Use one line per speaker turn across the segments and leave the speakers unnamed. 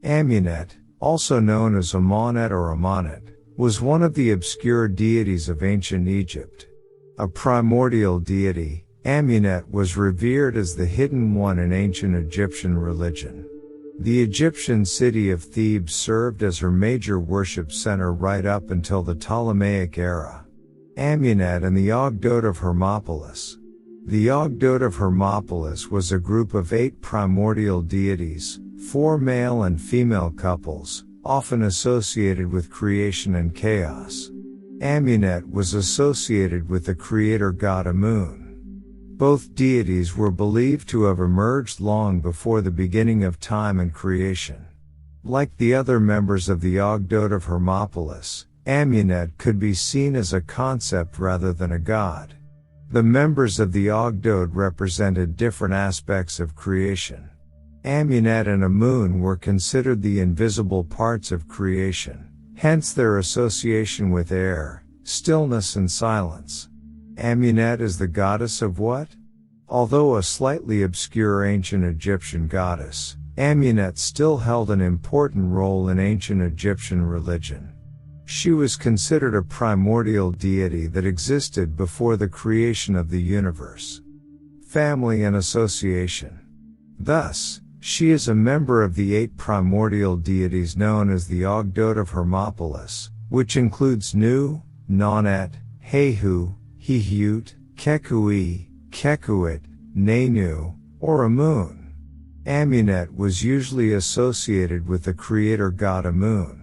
Amunet, also known as Amunet or Amunet, was one of the obscure deities of ancient Egypt. A primordial deity, Amunet was revered as the hidden one in ancient Egyptian religion. The Egyptian city of Thebes served as her major worship center right up until the Ptolemaic Era. Amunet and the Ogdoad of Hermopolis. The Ogdoad of Hermopolis was a group of 8 primordial deities, 4 male and female couples, often associated with creation and chaos. Amunet was associated with the creator god Amun. Both deities were believed to have emerged long before the beginning of time and creation. Like the other members of the Ogdoad of Hermopolis, Amunet could be seen as a concept rather than a god. The members of the Ogdoad represented different aspects of creation. Amunet and Amun were considered the invisible parts of creation, hence their association with air, stillness and silence. Amunet is the goddess of what? Although a slightly obscure ancient Egyptian goddess, Amunet still held an important role in ancient Egyptian religion. She was considered a primordial deity that existed before the creation of the universe. Family and association. Thus, she is a member of the 8 primordial deities known as the Ogdoad of Hermopolis, which includes Nu, Nonet, Hehu, Hehut, Kekui, Kekuit, Nenu, or Amun. Amunet was usually associated with the creator god Amun.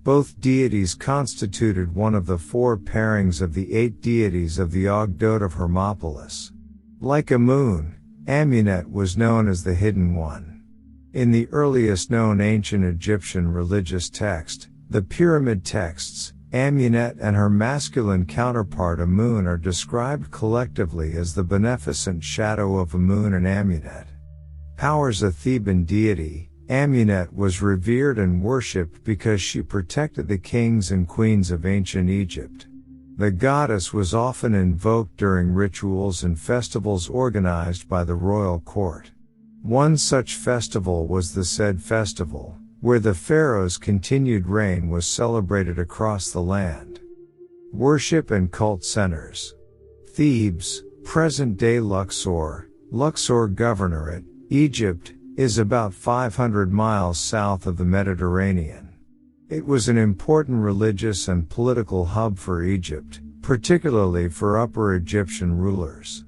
Both deities constituted one of the 4 pairings of the 8 deities of the Ogdoad of Hermopolis. Like Amun, Amunet was known as the Hidden One. In the earliest known ancient Egyptian religious text, the Pyramid texts, Amunet and her masculine counterpart Amun are described collectively as the beneficent shadow of Amun and Amunet. Powers a Theban deity, Amunet was revered and worshipped because she protected the kings and queens of ancient Egypt. The goddess was often invoked during rituals and festivals organized by the royal court. One such festival was the Sed Festival, where the pharaoh's continued reign was celebrated across the land. Worship and cult centers. Thebes, present-day Luxor, Luxor Governorate, Egypt, is about 500 miles south of the Mediterranean. It was an important religious and political hub for Egypt, particularly for Upper Egyptian rulers.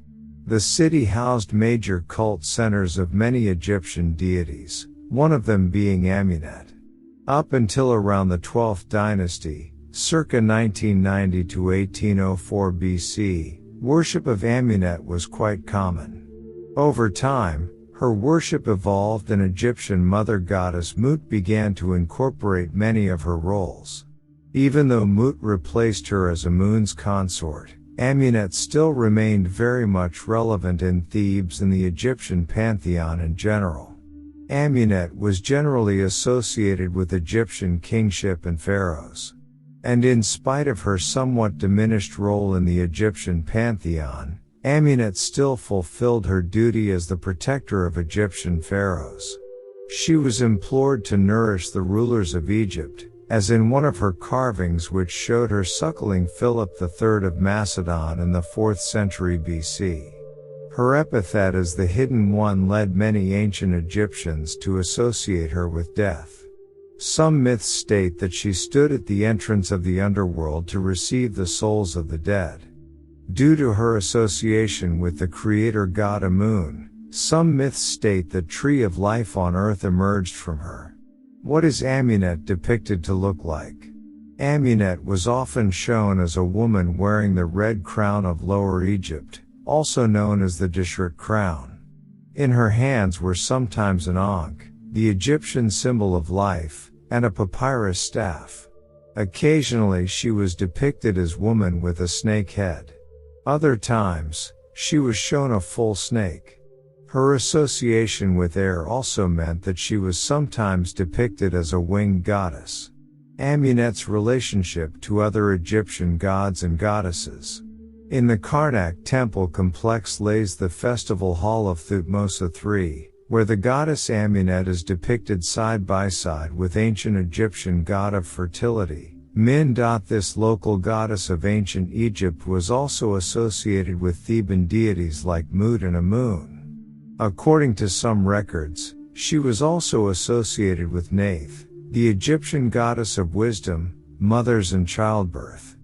The city housed major cult centers of many Egyptian deities, one of them being Amunet. Up until around the 12th dynasty, circa 1990 to 1804 BC, worship of Amunet was quite common. Over time, her worship evolved and Egyptian mother goddess Mut began to incorporate many of her roles. Even though Mut replaced her as Amun's consort, Amunet still remained very much relevant in Thebes and the Egyptian pantheon in general. Amunet was generally associated with Egyptian kingship and pharaohs. And in spite of her somewhat diminished role in the Egyptian pantheon, Amunet still fulfilled her duty as the protector of Egyptian pharaohs. She was implored to nourish the rulers of Egypt, as in one of her carvings which showed her suckling Philip III of Macedon in the 4th century BC. Her epithet as the Hidden One led many ancient Egyptians to associate her with death. Some myths state that she stood at the entrance of the underworld to receive the souls of the dead. Due to her association with the creator god Amun, some myths state that Tree of Life on earth emerged from her. What is Amunet depicted to look like? Amunet was often shown as a woman wearing the red crown of Lower Egypt, also known as the Dishret crown. In her hands were sometimes an ankh, the Egyptian symbol of life, and a papyrus staff. Occasionally she was depicted as woman with a snake head. Other times, she was shown a full snake. Her association with air also meant that she was sometimes depicted as a winged goddess. Amunet's relationship to other Egyptian gods and goddesses. In the Karnak temple complex lays the festival hall of Thutmose III, where the goddess Amunet is depicted side by side with ancient Egyptian god of fertility, Min. This local goddess of ancient Egypt was also associated with Theban deities like Mut and Amun. According to some records, she was also associated with Nath, the Egyptian goddess of wisdom, mothers and childbirth.